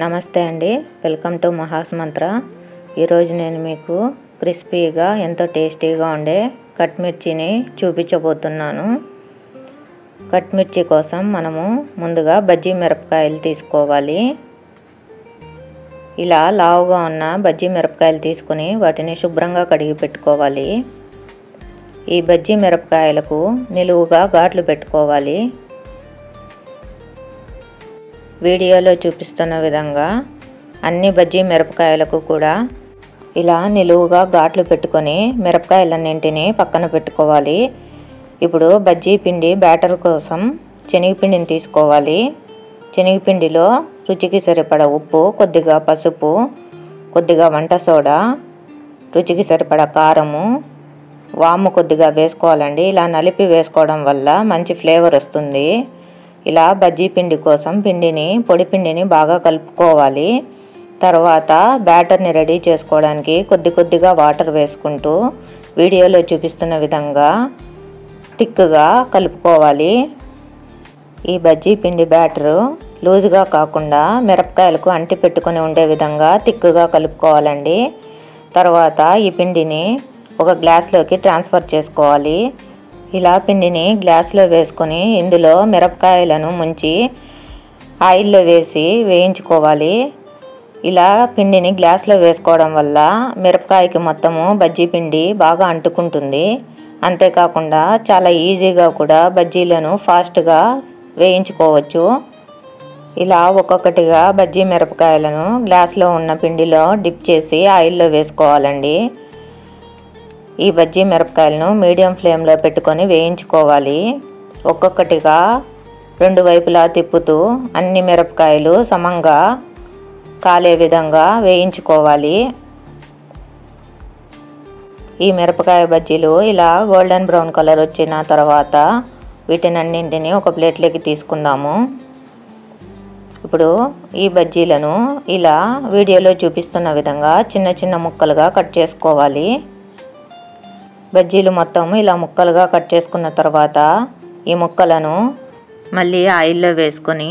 నమస్తే అండి, welcome to Maha's మంత్ర. ఈరోజు నేను మీకు క్రిస్పీగా ఎంతో టేస్టీగా ఉండే కట్ మిర్చిని చూపించబోతున్నాను. కట్ మిర్చి కోసం మనము ముందుగా బజ్జీ మిరపకాయలు తీసుకోవాలి. ఇలా లావుగా ఉన్న బజ్జీ మిరపకాయలు తీసుకుని వాటిని శుభ్రంగా కడిగి పెట్టుకోవాలి. ఈ బజ్జీ మిరపకాయలకు నిలువుగా ఘాట్లు పెట్టుకోవాలి. వీడియోలో చూపిస్తున్న విధంగా అన్ని బజ్జీ మిరపకాయలకు కూడా ఇలా నిలువుగా ఘాట్లు పెట్టుకొని మిరపకాయలన్నింటినీ పక్కన పెట్టుకోవాలి. ఇప్పుడు బజ్జీ పిండి బ్యాటర్ కోసం శనగపిండిని తీసుకోవాలి. శనగపిండిలో రుచికి సరిపడా ఉప్పు, కొద్దిగా పసుపు, కొద్దిగా వంట సోడా, రుచికి సరిపడా కారము, వాము కొద్దిగా వేసుకోవాలండి. ఇలా నలిపి వేసుకోవడం వల్ల మంచి ఫ్లేవర్ వస్తుంది. ఇలా బజ్జీ పిండి కోసం పొడి పిండిని బాగా కలుపుకోవాలి. తర్వాత బ్యాటర్ని రెడీ చేసుకోవడానికి కొద్దిగా వాటర్ వేసుకుంటూ వీడియోలో చూపిస్తున్న విధంగా థిక్గా కలుపుకోవాలి. ఈ బజ్జీ పిండి బ్యాటరు లూజ్గా కాకుండా మిరపకాయలకు అంటి పెట్టుకొని ఉండే విధంగా థిక్గా కలుపుకోవాలండి. తర్వాత ఈ పిండిని ఒక గ్లాస్లోకి ట్రాన్స్ఫర్ చేసుకోవాలి. ఇలా పిండిని గ్లాస్లో వేసుకొని ఇందులో మిరపకాయలను ముంచి ఆయిల్లో వేసి వేయించుకోవాలి. ఇలా పిండిని గ్లాస్లో వేసుకోవడం వల్ల మిరపకాయకి మొత్తము బజ్జీ పిండి బాగా అంటుకుంటుంది. అంతేకాకుండా చాలా ఈజీగా కూడా బజ్జీలను ఫాస్ట్గా వేయించుకోవచ్చు. ఇలా ఒక్కొక్కటిగా బజ్జీ మిరపకాయలను గ్లాస్లో ఉన్న పిండిలో డిప్ చేసి ఆయిల్లో వేసుకోవాలండి. ఈ బజ్జీ మిరపకాయలను మీడియం ఫ్లేమ్లో పెట్టుకొని వేయించుకోవాలి. ఒక్కొక్కటిగా రెండు వైపులా తిప్పుతూ అన్ని మిరపకాయలు సమంగా కాలే విధంగా వేయించుకోవాలి. ఈ మిరపకాయ బజ్జీలు ఇలా గోల్డెన్ బ్రౌన్ కలర్ వచ్చిన తర్వాత వీటినన్నింటినీ ఒక ప్లేట్లోకి తీసుకుందాము. ఇప్పుడు ఈ బజ్జీలను ఇలా వీడియోలో చూపిస్తున్న విధంగా చిన్న చిన్న ముక్కలుగా కట్ చేసుకోవాలి. బజ్జీలు మొత్తం ఇలా ముక్కలుగా కట్ చేసుకున్న తర్వాత ఈ ముక్కలను మళ్ళీ ఆయిల్లో వేసుకొని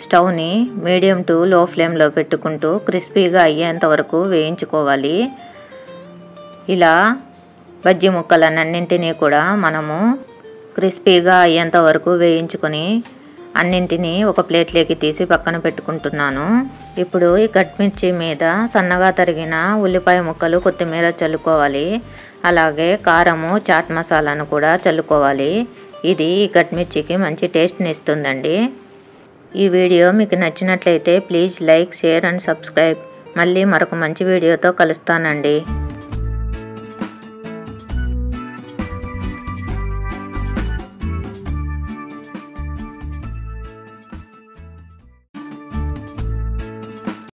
స్టవ్ని మీడియం టు లో ఫ్లేమ్లో పెట్టుకుంటూ క్రిస్పీగా అయ్యేంత వరకు వేయించుకోవాలి. ఇలా బజ్జీ ముక్కలన్నింటినీ కూడా మనము క్రిస్పీగా అయ్యేంత వరకు వేయించుకొని అన్నింటినీ ఒక ప్లేట్లోకి తీసి పక్కన పెట్టుకుంటున్నాను. ఇప్పుడు ఈ కట్ మిర్చి మీద సన్నగా తరిగిన ఉల్లిపాయ ముక్కలు, కొత్తిమీర చల్లుకోవాలి. అలాగే కారము, చాట్ మసాలాను కూడా చల్లుకోవాలి. ఇది ఈ కట్ మిర్చికి మంచి టేస్ట్ని ఇస్తుందండి. ఈ వీడియో మీకు నచ్చినట్లయితే please like, share and subscribe. మళ్ళీ మరొక మంచి వీడియోతో కలుస్తానండి.